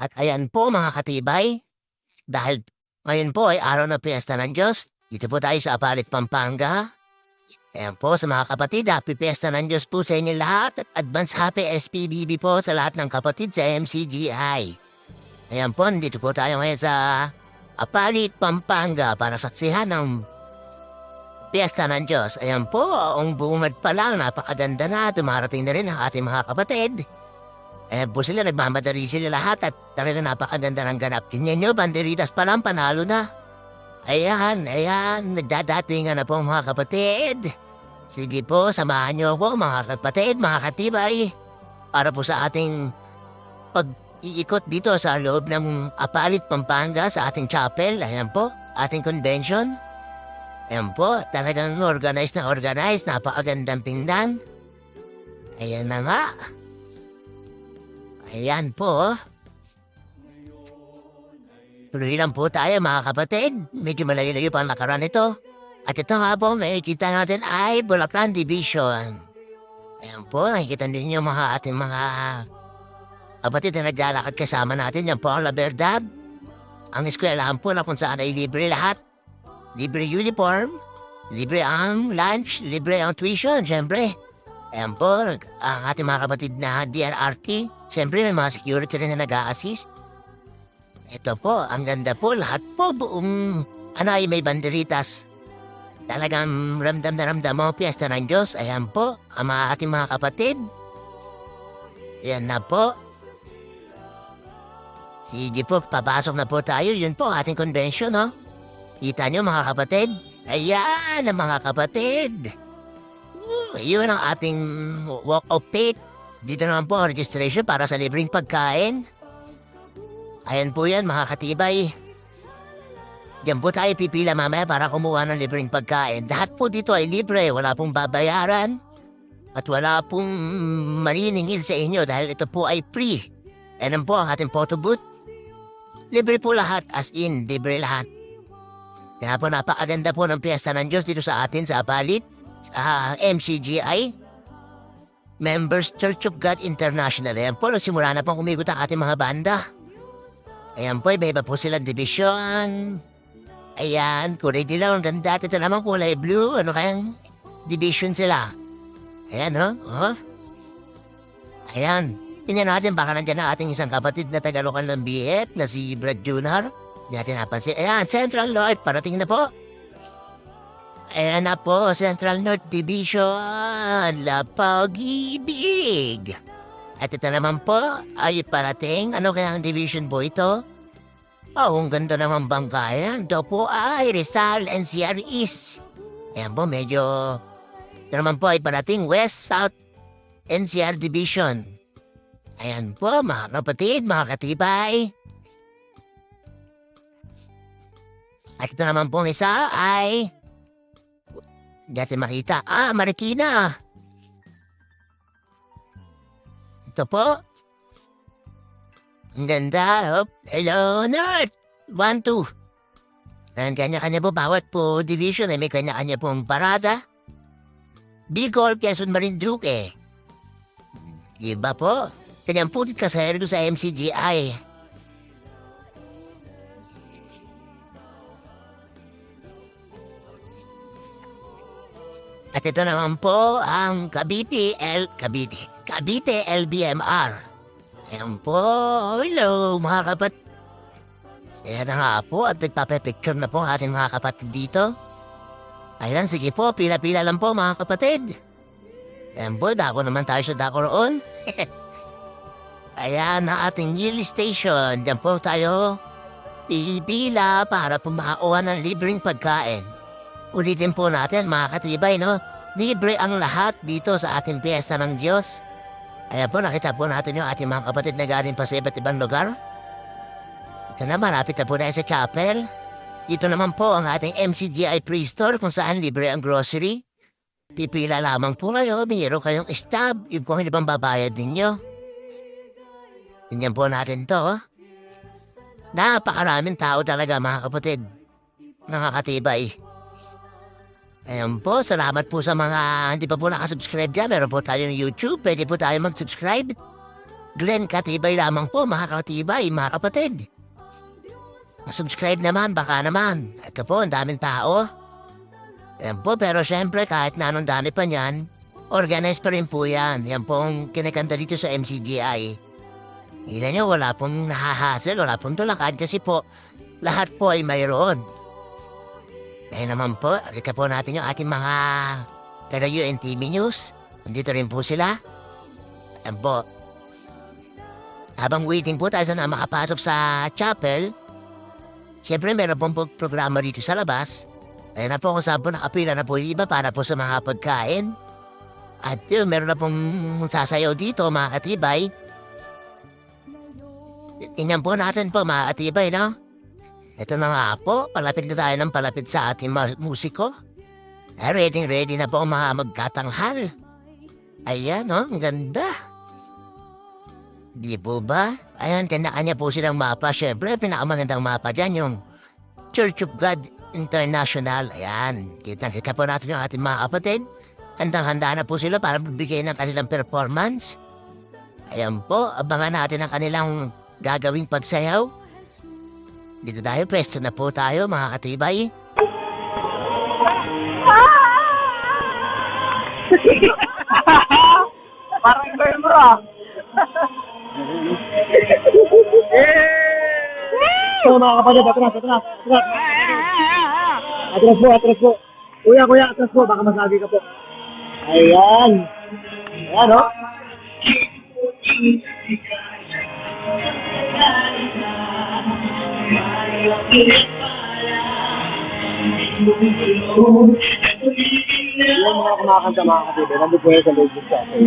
At ayan po mga katibay, dahil ngayon po ay araw ng Piyesta ng Diyos, dito po tayo sa Apalit, Pampanga. Ayan po sa mga kapatid, happy Piyesta ng Diyos po sa inyo lahat at advance happy SPBB po sa lahat ng kapatid sa MCGI. Ayan po, dito po tayo ngayon sa Apalit, Pampanga para saksihan ng Piyesta ng Diyos. Ayan po, ang bungad pa lang, napakaganda na, dumarating na rin ang ating mga kapatid. Ayan po sila, nagmamadali sila lahat at talaga napakaganda ng ganap. Tingnan nyo, banderitas pa lang, panalo na. Ayan, nagdadatingan na po mga kapatid. Sige po, samahan nyo po mga kapatid, mga katibay. Para po sa ating pag-iikot dito sa loob ng Apalit, Pampanga sa ating chapel. Ayan po, ating convention. Ayan po, talagang organized, napakagandang tingnan. Ayan na nga. Ayan po. Tuloy lang po tayo mga kapatid. Medyo malayo-layo pa ang lakaran ito. At ito nga po, may kita natin ay Bulacan Division. Ayan po, nakikita ninyo mga ating mga kapatid na naglalakad kasama natin. Yan po ang La Verdad. Ang eskwelahan po na kung saan ay libre lahat. Libre uniform, libre ang lunch, libre ang tuition, syempre. Ayan po, ang ating mga kapatid na DRRT. Syempre, may mga security rin na nag-a-assist. Ito po, ang ganda po. Lahat po, buong ay may banderitas. Talagang ramdam na ramdam mo, Piyesta ng Diyos. Ayan po, ang mga ating mga kapatid. Ayan na po. Sige po, papasok na po tayo. Yun po, ating convention, no? Kita nyo mga kapatid? Ayan ang mga kapatid. Yun ang ating walk of faith. Dito naman po ang registration para sa libreng pagkain. Ayan po yan mga katibay. Diyan po tayo pipila mamaya para kumuha ng libreng pagkain. Lahat po dito ay libre, wala pong babayaran. At wala pong maniningil sa inyo dahil ito po ay free. Ayan po ang ating photo booth. Libre po lahat, as in, libre lahat. Kaya po napakaganda po ng Piyesta ng Diyos dito sa atin sa Apalit, sa MCGI, Members Church of God International. Ayan po, simula na pong umikot ang ating mga banda. Ayan po, iba-iba po silang division. Ayan, kulay dilaw, ang ganda. Ito naman kulay blue, ano kayang division sila. Ayan, oh. Ayan, tingnan natin baka nandyan na ating isang kapatid na Tagalokan ng BF na si Brad Jr. Hindi natin napansin. Ayan, Central North, parating na po. Ayan na po, Central North Division, La Pag-ibig. At ito naman po ay parating. Ano kaya ang division po ito? Oh, ang ganda naman bangkayan. Ito po ay Rizal NCR East. Ayan po, medyo... Ito naman po ay parating West South NCR Division. Ayan po, mga kapatid, mga katibay. At ito naman pong isa ay... Hindi natin makita. Marikina. Ito po. Ang ganda. Hello, North. 1, 2. And kanya-kanya po, bawat po division ay may kanya-kanya pong parada. Bicol, Quezon, Marinduque. Iba po. Kanyang po kasayari doon sa MCGI. At ito naman po ang Cavite LBMR. Ayan po, hello mga kapat. Ayan na nga po at nagpapapicture na po ang ating mga kapatid dito. Ayan, sige po, pila-pila lang po mga kapatid. Ayan po, dako naman tayo sa dako roon. Ayan ang ating yearly station. Diyan po tayo pipila para po makakuha ng libreng pagkain. Ulitin po natin mga katibay, no? Libre ang lahat dito sa ating Piyesta ng Diyos. Ayan po, nakita po natin yung ating mga kapatid na galing pa sa iba't ibang lugar. Ito na, malapit na po na sa chapel. Dito naman po ang ating MCGI Pre-Store kung saan libre ang grocery. Pipila lamang po kayo, mayroon kayong stab, yung kung hindi bang babayad ninyo. Tingnan po natin to. Napakaraming tao talaga mga kapatid. Nakakatibay. Ayan po, salamat po sa mga hindi pa po nakasubscribe dyan. Meron po tayo ng YouTube, pwede po tayo mag-subscribe. Glenn Katibay lamang po, mga katibay, mga kapatid. Subscribe naman, baka naman. Ito po, ang daming tao. Yan po, pero syempre kahit na anong dami pa niyan, organized pa rin po yan. Yan po ang kinakanta dito sa MCGI. Kita nyo, wala pong nahahasel, wala pong tulakad kasi po, lahat po ay mayroon. Kaya naman po, alika po natin yung ating mga taga UNTV News. Nandito rin po sila. Yan po. Habang waiting po tayo na makapasok sa chapel, siyempre meron pong programa dito sa labas. Ayan na po kung saan po nakapila na po yung iba para po sa mga pagkain. At yun, meron na pong sasayaw dito, mga katibay. Tingnan po natin po, mga katibay, no? Ito na nga po, palapit na tayo ng palapit sa ating musiko. Ready na po ang mga magkatanghal. Ayan, no? Ang ganda. Di po ba? Ayan, tinakanya po silang mapa. Siyempre, pinakamagandang mapa dyan, yung Church of God International. Ayan, kita po natin yung ating mga kapatid. Handang-handa na po sila para magbigay ng kanilang performance. Ayan po, abangan natin ang kanilang gagawing pagsayaw. Dito tayo, presto na po tayo, mga katibay. Parang girl bro ah. So mga kapatid, atras. Atras po. Kuya, atras po. Baka masagi ka po. Ayan. Ayan, no? Yung mga kumakanta mga kapatid, nandun po yan sa loob sa atin.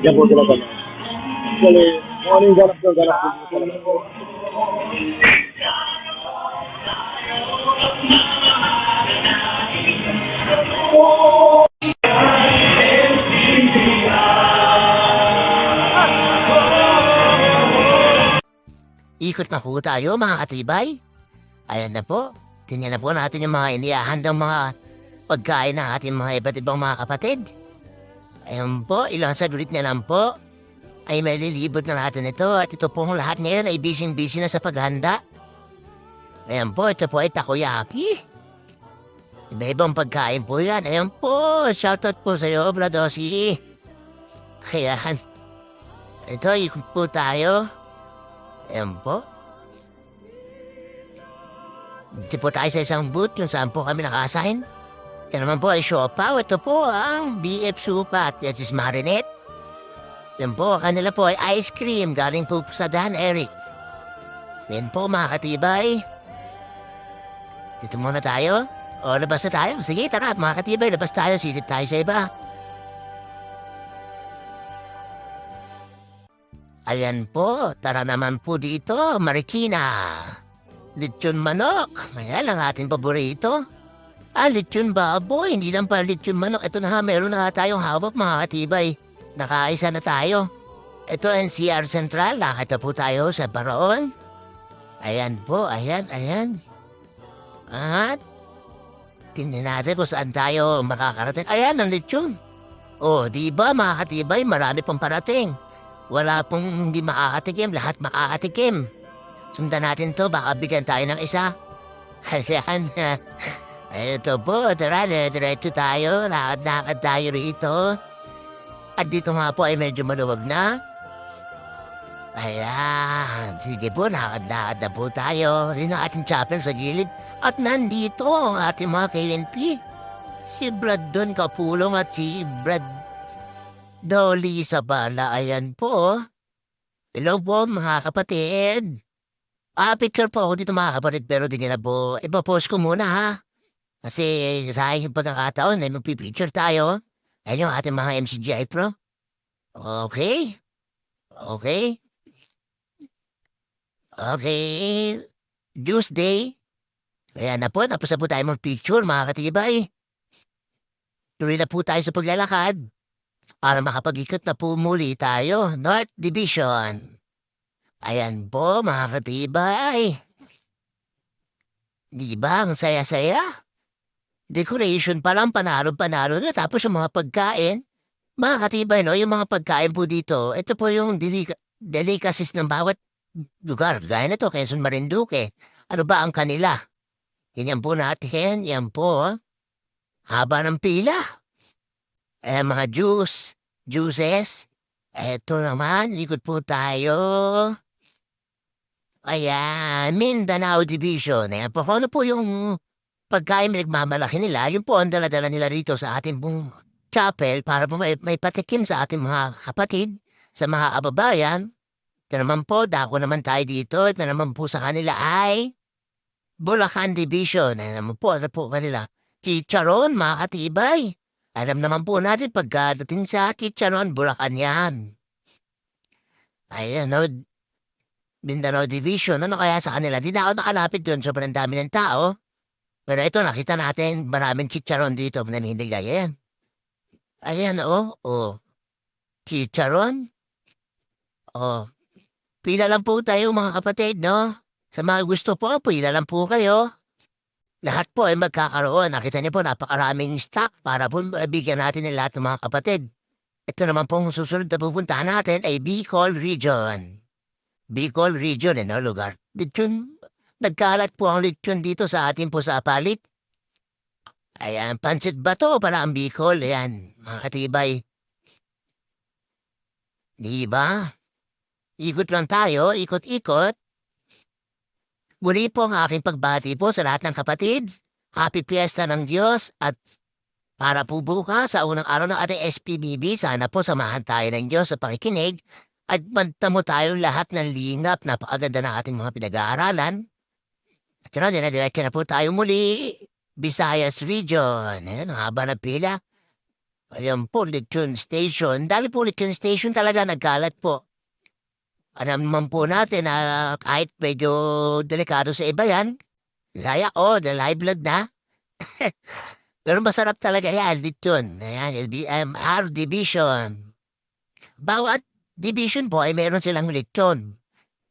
Diyan po sila pala. Actually, kung ano yung ganap po. Ikot na po tayo, mga katibay. Ayan na po. Tingnan na po natin yung mga inihahandang mga pagkain ng ating mga iba't ibang mga kapatid. Ayan po, ilang sagulit na lang po ay may lilibot na natin ito. At ito pong lahat ngayon ay busy na sa paghanda. Ayan po, ito po ay takoyaki. Iba-ibang pagkain po yan. Ayan po, shoutout po sa iyo, Bladosi. Ayan. Ito, ikot po tayo. Ayan po. Dito po tayo sa isang booth kung saan po kami naka-assign. Yan naman po ay siopaw. Ito po ang BF Supa at yan si Marinette. Yan po, kanila po ay ice cream galing po sa Dan Eric. Yan po mga katibay. Dito muna tayo. O, labas na tayo. Sige, tara mga katibay, labas tayo. Silip tayo sa iba. Ayan po, tara naman po dito, Marikina. Lechon manok. Ayan ang ating paborito. Lechon baboy. Hindi lang pa lechon manok. Ito na ha, meron na tayong hawak mga katibay. Nakaisa na tayo. Ito NCR Central. Nakita po tayo sa Baraon. Ayan po, ayan. At tingnan natin kung saan tayo makakarating. Ayan ang lechon. O, diba mga katibay, marami pong parating. Wala pong hindi makakatikim, lahat makakatikim. Sundan natin to, baka bigyan tayo ng isa. Ayan. Ito po, tara, diretso tayo. Lakad-lakad tayo rito. At dito nga po ay medyo maluwag na. Ayan. Sige po, lakad-lakad na po tayo. Yun ang ating chapel sa gilid. At nandito ang ating mga KNP. Si Brad Don Kapulong at si Brad Dolly sa bala. Ayan po. Hello po mga kapatid. Picture po ako dito mga kapatid pero di na po. Ipapost ko muna ha. Kasi sa aking pagkakataon ay magpipicture tayo. Ayan yung ating mga MCGI Pro. Okay. Tuesday. Ayan na po. Tapos na po tayo mag-picture mga katibay. Tuloy na po tayo sa paglalakad. Para makapag-ikot na po muli tayo. North Division. Ayan po mga katibay. Di ba ang saya-saya? Decoration pa lang, panalo na. Tapos yung mga pagkain, Mga katibay 'no, yung mga pagkain po dito, ito po yung delicacies ng bawat lugar. Gaya nito Quezon, Marinduque. Ano ba ang kanila? Ganyan po natin, yan po, haba ng pila. Mga juices. Eto naman, ikot po tayo. Ayan, Mindanao Division. Ayan po, kung ano po yung pagkain pinagmamalaki nila, yun po ang dala-dala nila rito sa ating pong chapel para po may patikim sa ating mga kapatid, sa mga kababayan. Ito naman po, dako naman tayo dito. Ito naman po sa kanila ay Bulacan Division. Ayan naman po, ano po kanila? Chicharon, mga katibay. Alam naman po natin pagdating sa chicharon, Bulacan yan. Ayan, no, Mindanao Division. Ano kaya sa kanila? Di na ako nakalapit doon. Sobrang dami ng tao. Pero ito, nakita natin maraming chicharon dito. Nanindigay. Ayan. Ayan, oh. Oh. Chicharon. Oh. Pila lang po tayo mga kapatid, no? Sa mga gusto po, pila lang po kayo. Lahat po ay magkakaroon. Nakita niyo po, napakaraming stock para po bigyan natin ng lahat ng mga kapatid. Ito naman pong susunod na pupuntahan natin ay Bicol Region. Bicol Region, lugar. Lechon, nagkalat po ang lechon dito sa atin po sa Apalit. Ayan, Pansit Bato pala ang Bicol. Ayan, mga katibay. Di ba? Ikot lang tayo, ikot-ikot. Muli po ang aking pagbati po sa lahat ng kapatid. Happy Fiesta ng Diyos at para po bukas sa unang araw ng ating SPBB, sana po samahan tayo ng Diyos sa pakikinig at magtamo tayo lahat ng lingap. Napakaganda ng ating mga pinag-aaralan. At yun, dinadiretso na po tayo muli. Visayas Region. Ayan, ang haba ng pila. Ayan po, Lechon Station. Dahil po Lechon Station talaga nagkalat po. Alam naman po natin na kahit medyo delikado sa iba yan, gaya ko, the live blood na. Pero masarap talaga yan, lechon. Ayan, LBMR Division. Bawat division po ay meron silang lechon.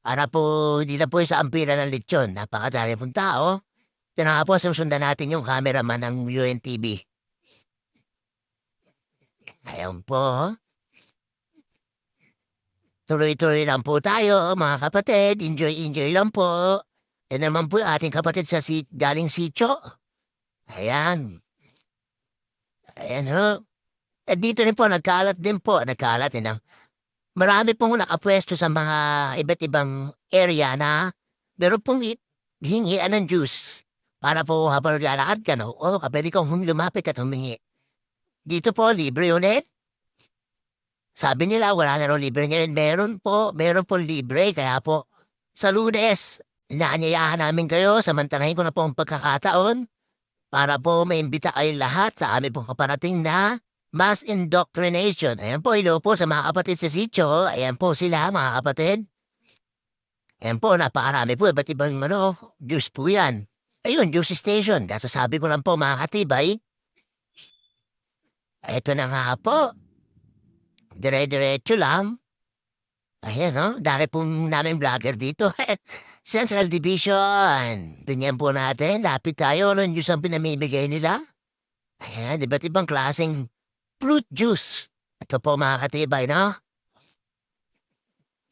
Para po, hindi na po sa ampira ng lechon. Napakadami pong tao. Ito na nga po, susundan natin yung cameraman ng UNTV. Ayan po. Tuloy-tuloy lang po tayo, mga kapatid. Enjoy lang po. Yan naman po yung ating kapatid sa galing Sitio. Ayan. Ayan ho. At dito rin po, nagkalat din po. Nagkalat din. Marami pong nakapwesto sa mga iba't ibang area na meron pong hingian ng juice. Para po habang lalakad ka, no? O, pwede kang lumapit at humingi. Dito po, libre ulit. Sabi nila, wala na raw libre ngayon. Meron po libre. Kaya po, sa Lunes, inaanyayahan namin kayo. Samantalahin ko na po ang pagkakataon para po maimbita kayo lahat sa aming pong kaparating na mass indoctrination. Ayan po, ilo po sa mga kapatid sa sitio. Ayan po sila, mga kapatid. Ayan po, napakarami po. Iba't ibang juice po yan. Ayun, juice station. Kasasabi ko lang po, mga katibay. Ito na nga po. Dire-diretso lang. Ayan, no? Dahil po namin vlogger dito. Central Division. Tingnan po natin. Lapit tayo. Ano yung ang pinamimigay nila? Ayan, iba't ibang klaseng fruit juice. Ito po mga katibay, no?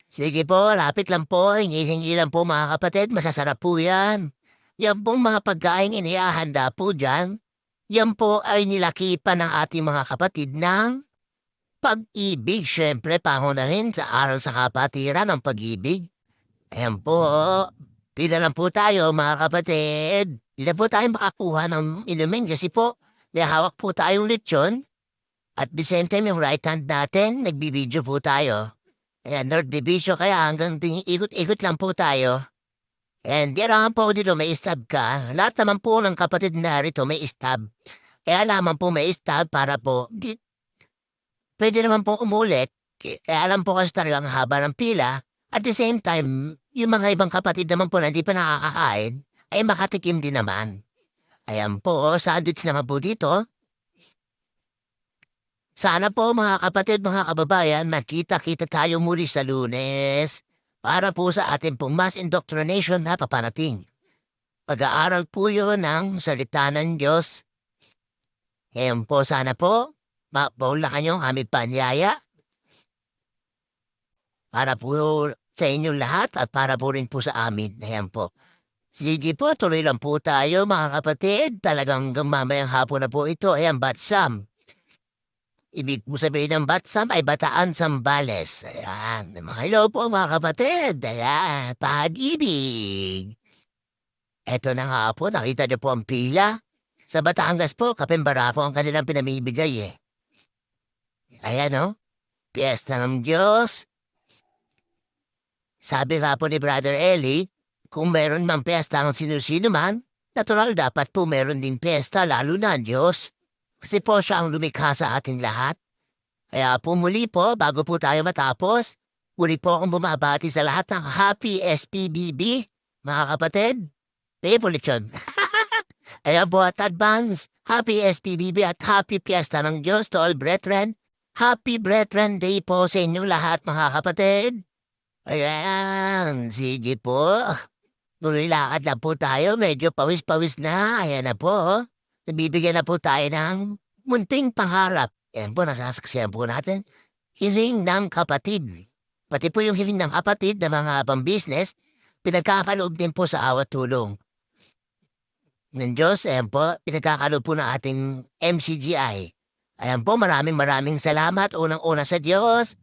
Sige po, lapit lang po. Hingi-hingi lang po mga kapatid. Masasarap po yan. Yan pong mga pagkain inihahanda po dyan. Yan po ay nilakipan ng ating mga kapatid ng pag-ibig. Siyempre, pangunahin sa aral sa kapatiran ng pag-ibig. Ayan po, pila lang po tayo mga kapatid. Hindi po tayo makakuha ng inumin kasi po, may hawak po tayong lechon. At the same time, yung right hand natin, nagbibideo po tayo. Ayan, North Division, kaya hanggang ikot-ikot lang po tayo. And yan po dito, may stab ka. Lahat naman po ng kapatid na rito may stab. Kaya naman po may stab para po, pwede naman po umulit. Kaya alam po kasi talagang haba ng pila. At the same time, yung mga ibang kapatid naman po na hindi pa nakakakain, ay makatikim din naman. Ayan po, sandwich naman po dito. Sana po mga kapatid, mga kababayan, magkita-kita tayo muli sa Lunes para po sa ating pong mass indoctrination na paparating. Pag-aaral po yun ng salita ng Diyos. Ngayon po, sana po, Mapaulakan nyo aming panyaya para po sa inyong lahat at para po rin po sa amin. Ayan po. Sige po, tuloy lang po tayo mga kapatid. Talagang hanggang mamayang hapon na po ito. Ayan, Batsam. Ibig po sabihin ng Batsam ay Bataan Sambales. Ayan. Mga hello po mga kapatid. Ayan, pag-ibig. Eto na nga po, nakita niyo po ang pila. Sa Batangas po, Kapembara po ang kanilang pinamibigay eh. Ayan o, Piyesta ng Diyos. Sabi nga po ni Brother Eli, kung meron mang piyesta ang sino-sino man, natural dapat po meron din piyesta lalo na ang Diyos. Kasi po siya ang lumikha sa ating lahat. Kaya po muli po, bago po tayo matapos, muli po akong bumabati sa lahat ng Happy SPBB, mga kapatid. Favorite yun. Ayan po at advance, Happy SPBB at Happy Fiesta ng Diyos to all brethren. Happy Brethren Day po sa inyong lahat mga kapatid. Ayan, sige po. Tuloy lakad na po tayo, medyo pawis-pawis na. Ayan na po. Nabibigyan na po tayo ng munting pangarap. Ayan po, nasasaksiyan po natin. Hiling ng kapatid. Pati po yung hiling ng kapatid na mga pang-business, pinagkakaloob din po sa awat tulong ng Diyos. Ayan po, pinagkakaloob po ng ating MCGI. Ayan po, maraming salamat unang-una sa Diyos.